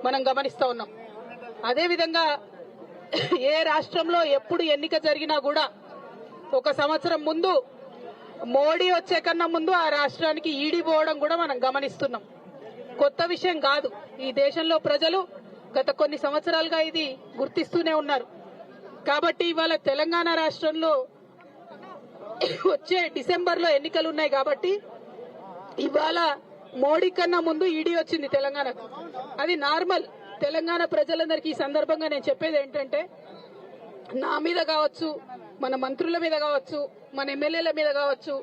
మనం గమనిస్తా ఉన్నాం. అదే విధంగా ఏ రాష్ట్రంలో ఎప్పుడు ఎన్నిక జరిగినా కూడా ఒక సంవత్సరం ముందు మోడీ వచ్చే కన్నా ముందు ఆ రాష్ట్రానికి ఈడీ పోవడం కూడా మనం గమనిస్తున్నాం. కొత్త విషయం కాదు. ఈ దేశంలో ప్రజలు గత కొన్ని సంవత్సరాలుగా ఇది గుర్తిస్తూనే ఉన్నారు. కాబట్టి ఇవాళ తెలంగాణ రాష్ట్రంలో వచ్చే డిసెంబర్లో ఎన్నికలు ఉన్నాయి. కాబట్టి ఇవాళ మోడీ కన్నా ముందు ఈడీ వచ్చింది తెలంగాణకు. అది నార్మల్. తెలంగాణ ప్రజలందరికీ ఈ సందర్భంగా నేను చెప్పేది ఏంటంటే, నా మీద కావచ్చు, మన మంత్రుల మీద కావచ్చు, మన ఎమ్మెల్యేల మీద కావచ్చు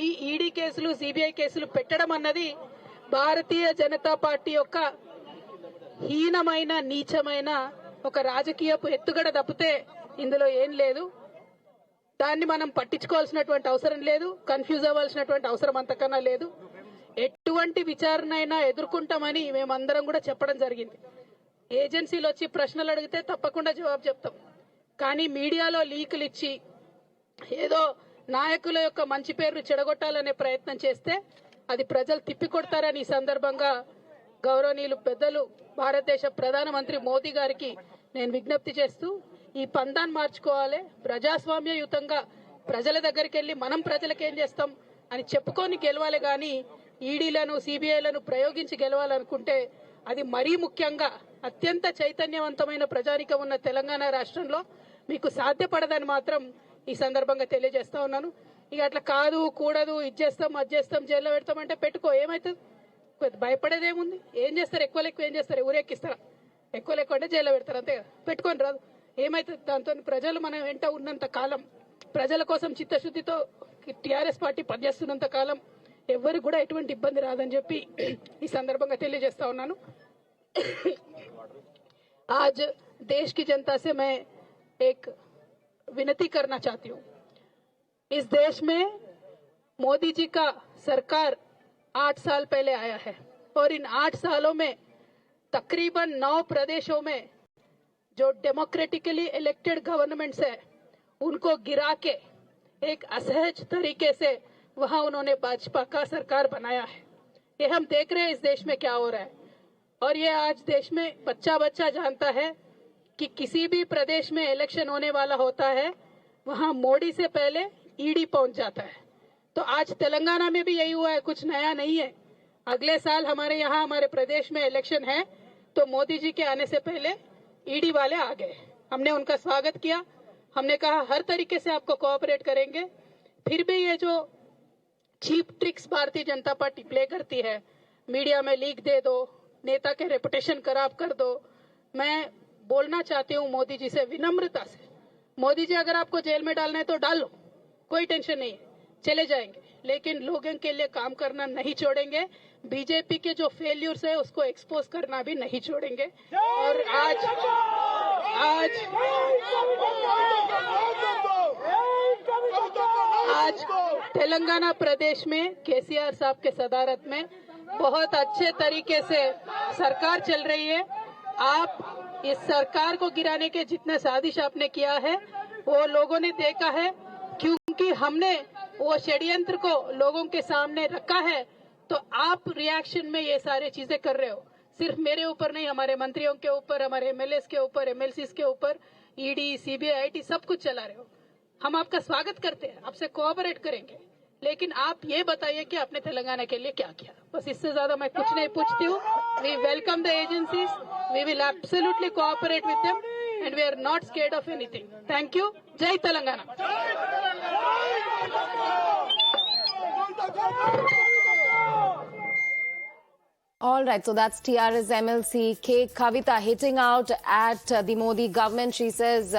ఈ ఈడీ కేసులు, సిబిఐ కేసులు పెట్టడం అన్నది భారతీయ జనతా పార్టీ యొక్క హీనమైన, నీచమైన ఒక రాజకీయపు ఎత్తుగడ తప్పితే ఇందులో ఏం లేదు. దాన్ని మనం పట్టించుకోవాల్సినటువంటి అవసరం లేదు, కన్ఫ్యూజ్ అవ్వాల్సినటువంటి అవసరం అంతకన్నా లేదు. ఎటువంటి విచారణ అయినా ఎదుర్కొంటామని మేమందరం కూడా చెప్పడం జరిగింది. ఏజెన్సీలు వచ్చి ప్రశ్నలు అడిగితే తప్పకుండా జవాబు చెప్తాం. కానీ మీడియాలో లీకులు ఇచ్చి ఏదో నాయకుల యొక్క మంచి పేరు చెడగొట్టాలనే ప్రయత్నం చేస్తే అది ప్రజలు తిప్పికొడతారని ఈ సందర్భంగా గౌరవనీయులు పెద్దలు భారతదేశ ప్రధానమంత్రి మోదీ గారికి నేను విజ్ఞప్తి చేస్తూ, ఈ పందాన్ని మార్చుకోవాలి. ప్రజాస్వామ్యయుతంగా ప్రజల దగ్గరికి వెళ్లి మనం ప్రజలకు ఏం చేస్తాం అని చెప్పుకొని గెలవాలి. కానీ ఈడీలను, సిబిఐలను ప్రయోగించి గెలవాలనుకుంటే అది మరీ ముఖ్యంగా అత్యంత చైతన్యవంతమైన ప్రజానికం ఉన్న తెలంగాణ రాష్ట్రంలో మీకు సాధ్యపడదని మాత్రం ఈ సందర్భంగా తెలియజేస్తా ఉన్నాను. ఇక అట్లా కాదు, కూడదు, ఇది చేస్తాం, అది చేస్తాం, జైల్లో పెడతామంటే పెట్టుకో, ఏమవుతుంది? భయపడేదేముంది? ఏం చేస్తారు? ఎక్కువ ఏం చేస్తారు? ఊరెక్కిస్తారా? ఎక్కువ అంటే జైల్లో పెడతారు, అంతే కదా. పెట్టుకొని రాదు, ఏమైతుంది? దాంతో ప్రజలు మనం వెంట ఉన్నంత కాలం, ప్రజల కోసం చిత్తశుద్ధితో టీఆర్ఎస్ పార్టీ పనిచేస్తున్నంత కాలం ఎవరికి కూడా ఎటువంటి ఇబ్బంది రాదని చెప్పి ఈ సందర్భంగా తెలియజేస్తా ఉన్నాను. आज देश की जनता से मैं एक विनती करना चाहती हूँ. इस देश में मोदी जी का सरकार 8 साल पहले आया है और इन 8 सालों में तकरीबन 9 प्रदेशों में जो डेमोक्रेटिकली इलेक्टेड गवर्नमेंट्स है उनको गिरा के एक असहज तरीके से वहां उन्होंने भाजपा का सरकार बनाया है. ये हम देख रहे हैं इस देश में क्या हो रहा है. और ये आज देश में बच्चा बच्चा जानता है कि किसी भी प्रदेश में इलेक्शन होने वाला होता है वहां मोदी से पहले ईडी पहुंच जाता है. तो आज तेलंगाना में भी यही हुआ है, कुछ नया नहीं है. अगले साल हमारे यहाँ हमारे प्रदेश में इलेक्शन है तो मोदी जी के आने से पहले ईडी वाले आ गए. हमने उनका स्वागत किया. हमने कहा हर तरीके से आपको कोऑपरेट करेंगे. फिर भी ये जो cheap tricks Bharatiya Janata party play करती है, मीडिया में लीक दे दो, नेता के रेपुटेशन खराब कर दो, मैं बोलना चाहती हूँ मोदी जी से विनम्रता से, मोदी जी अगर आपको जेल में डालना है तो डाल लो, कोई टेंशन नहीं है, चले जाएंगे. लेकिन लोगों के लिए काम करना नहीं छोड़ेंगे. बीजेपी के जो फेल्यूर्स है उसको एक्सपोज करना भी नहीं छोड़ेंगे. और आज तेलंगाना प्रदेश में केसीआर साहब के सदारत में बहुत अच्छे तरीके से सरकार चल रही है. आप इस सरकार को गिराने के जितने साजिश आपने किया है वो लोगों ने देखा है, क्योंकि हमने वो षड्यंत्र को लोगों के सामने रखा है. तो आप रिएक्शन में ये सारी चीजें कर रहे हो. सिर्फ मेरे ऊपर नहीं, हमारे मंत्रियों के ऊपर, हमारे एमएलए के ऊपर, एमएलसीज के ऊपर ईडी, सीबीआई, आईटी सब कुछ चला रहे हो. हम आपका स्वागत करते हैं, आपसे कोऑपरेट करेंगे, लेकिन आप ये बताइए कि आपने तेलंगाना के लिए क्या किया. बस इससे ज्यादा मैं कुछ नहीं पूछती हूँ. We welcome the agencies, we will absolutely cooperate with them and we are not scared of anything. Thank you. जय Telangana. All right, so that's TRS MLC K Kavita hitting out at the Modi government. She says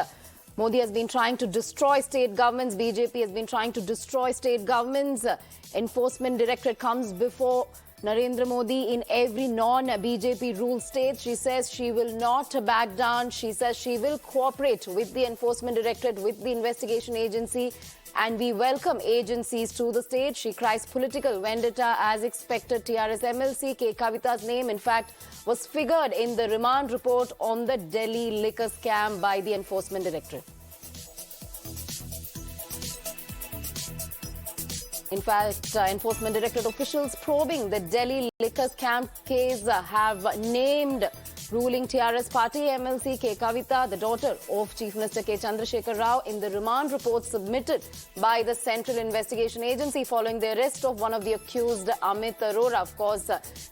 Modi has been trying to destroy state governments. BJP has been trying to destroy state governments. Enforcement Directorate comes before Narendra Modi in every non-BJP ruled state. She says she will not back down. She says she will cooperate with the Enforcement Directorate, with the investigation agency, and we welcome agencies to the state. She cries political vendetta as expected. TRS MLC K Kavita's name, in fact, was figured in the remand report on the Delhi liquor scam by the Enforcement Directorate. In fact, Enforcement Directorate officials probing the Delhi liquor scam case have named ruling TRS party MLC K. Kavita, the daughter of Chief Minister K. Chandrasekhar Rao, in the remand report submitted by the Central Investigation Agency following the arrest of one of the accused, Amit Arora. Of course,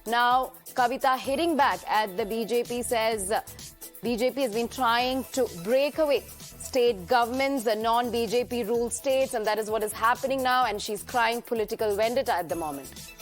now Kavita hitting back at the BJP, says BJP has been trying to break away state governments, the non-BJP ruled states, and that is what is happening now, and she's crying political vendetta at the moment.